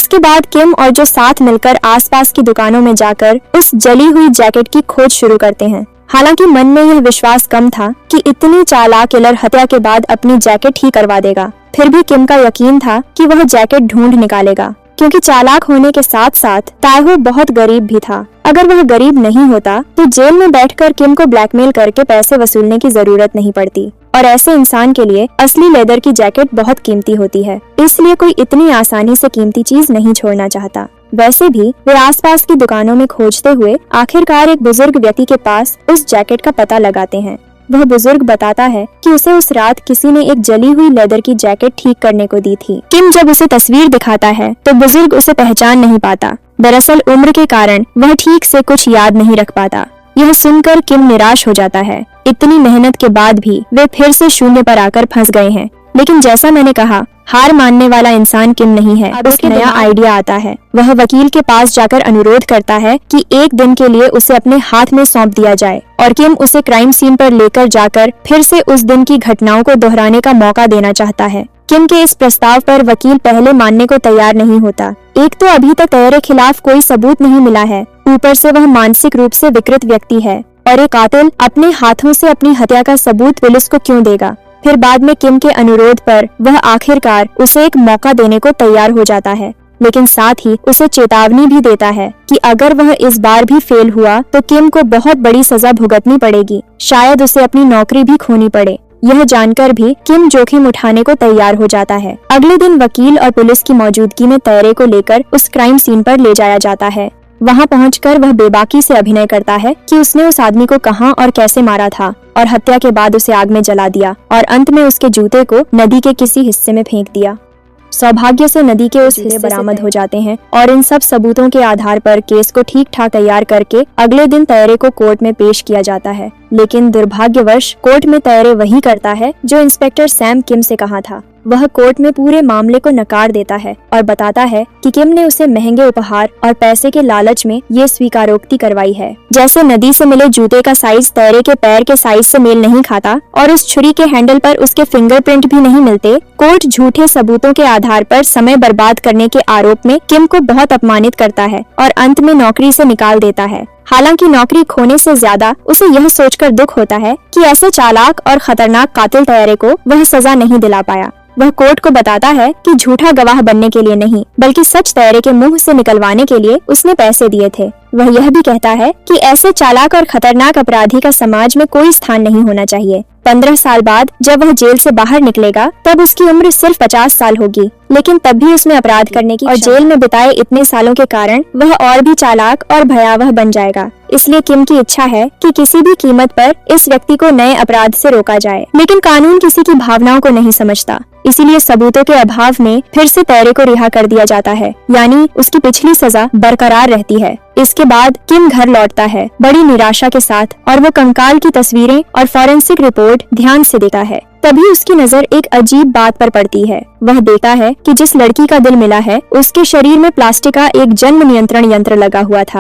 इसके बाद किम और जो साथ मिलकर आसपास की दुकानों में जाकर उस जली हुई जैकेट की खोज शुरू करते हैं। हालांकि मन में यह विश्वास कम था कि इतनी चालाक किलर हत्या के बाद अपनी जैकेट ही करवा देगा। फिर भी किम का यकीन था कि वह जैकेट ढूंढ निकालेगा, क्योंकि चालाक होने के साथ साथ तायहो बहुत गरीब भी था। अगर वह गरीब नहीं होता तो जेल में बैठकर किम को ब्लैकमेल करके पैसे वसूलने की जरूरत नहीं पड़ती, और ऐसे इंसान के लिए असली लेदर की जैकेट बहुत कीमती होती है, इसलिए कोई इतनी आसानी से कीमती चीज नहीं छोड़ना चाहता। वैसे भी वे आसपास की दुकानों में खोजते हुए आखिरकार एक बुजुर्ग व्यक्ति के पास उस जैकेट का पता लगाते हैं। वह बुजुर्ग बताता है कि उसे उस रात किसी ने एक जली हुई लेदर की जैकेट ठीक करने को दी थी। किम जब उसे तस्वीर दिखाता है तो बुजुर्ग उसे पहचान नहीं पाता। दरअसल उम्र के कारण वह ठीक से कुछ याद नहीं रख पाता। यह सुनकर किम निराश हो जाता है। इतनी मेहनत के बाद भी वे फिर से शून्य पर आकर फंस गए हैं। लेकिन जैसा मैंने कहा, हार मानने वाला इंसान किम नहीं है। अब उसके नया आइडिया आता है। वह वकील के पास जाकर अनुरोध करता है कि एक दिन के लिए उसे अपने हाथ में सौंप दिया जाए, और किम उसे क्राइम सीन पर लेकर जाकर फिर से उस दिन की घटनाओं को दोहराने का मौका देना चाहता है। किम के इस प्रस्ताव पर वकील पहले मानने को तैयार नहीं होता। एक तो अभी तक तेरे खिलाफ कोई सबूत नहीं मिला है, ऊपर से वह मानसिक रूप से विकृत व्यक्ति है, और एक कातिल अपने हाथों से अपनी हत्या का सबूत पुलिस को क्यों देगा। फिर बाद में किम के अनुरोध पर वह आखिरकार उसे एक मौका देने को तैयार हो जाता है, लेकिन साथ ही उसे चेतावनी भी देता है कि अगर वह इस बार भी फेल हुआ तो किम को बहुत बड़ी सजा भुगतनी पड़ेगी, शायद उसे अपनी नौकरी भी खोनी पड़े। यह जानकर भी किम जोखिम उठाने को तैयार हो जाता है। अगले दिन वकील और पुलिस की मौजूदगी में तैरे को लेकर उस क्राइम सीन पर ले जाया जाता है। वहां पहुंचकर वह बेबाकी से अभिनय करता है कि उसने उस आदमी को कहां और कैसे मारा था, और हत्या के बाद उसे आग में जला दिया, और अंत में उसके जूते को नदी के किसी हिस्से में फेंक दिया। सौभाग्य से नदी के उस हिस्से बरामद हो जाते हैं, और इन सब सबूतों के आधार पर केस को ठीक ठाक तैयार करके अगले दिन तैरे को कोर्ट में पेश किया जाता है। लेकिन दुर्भाग्यवश कोर्ट में तैरे वही करता है जो इंस्पेक्टर सैम किम से कहा था। वह कोर्ट में पूरे मामले को नकार देता है और बताता है कि किम ने उसे महंगे उपहार और पैसे के लालच में ये स्वीकारोक्ति करवाई है। जैसे नदी से मिले जूते का साइज तैरे के पैर के साइज से मेल नहीं खाता, और उस छुरी के हैंडल पर उसके फिंगरप्रिंट भी नहीं मिलते। कोर्ट झूठे सबूतों के आधार पर समय बर्बाद करने के आरोप में किम को बहुत अपमानित करता है और अंत में नौकरी से निकाल देता है। हालांकि नौकरी खोने से ज्यादा उसे यह सोचकर दुख होता है कि ऐसे चालाक और खतरनाक कातिल तैरे को वह सजा नहीं दिला पाया। वह कोर्ट को बताता है कि झूठा गवाह बनने के लिए नहीं, बल्कि सच तैरे के मुंह से निकलवाने के लिए उसने पैसे दिए थे। वह यह भी कहता है कि ऐसे चालाक और खतरनाक अपराधी का समाज में कोई स्थान नहीं होना चाहिए। 15 साल बाद जब वह जेल से बाहर निकलेगा तब उसकी उम्र सिर्फ 50 साल होगी, लेकिन तब भी उसमें अपराध करने की और जेल में बिताए इतने सालों के कारण वह और भी चालाक और भयावह बन जाएगा। इसलिए किम की इच्छा है कि किसी भी कीमत पर इस व्यक्ति को नए अपराध से रोका जाए, लेकिन कानून किसी की भावनाओं को नहीं समझता। इसीलिए सबूतों के अभाव में फिर से तैरे को रिहा कर दिया जाता है, यानी उसकी पिछली सजा बरकरार रहती है। इसके बाद किम घर लौटता है बड़ी निराशा के साथ, और वो कंकाल की तस्वीरें और फॉरेंसिक रिपोर्ट ध्यान से देखता है। तभी उसकी नजर एक अजीब बात पर पड़ती है। वह देखता है कि जिस लड़की का दिल मिला है उसके शरीर में प्लास्टिक का एक जन्म नियंत्रण यंत्र लगा हुआ था।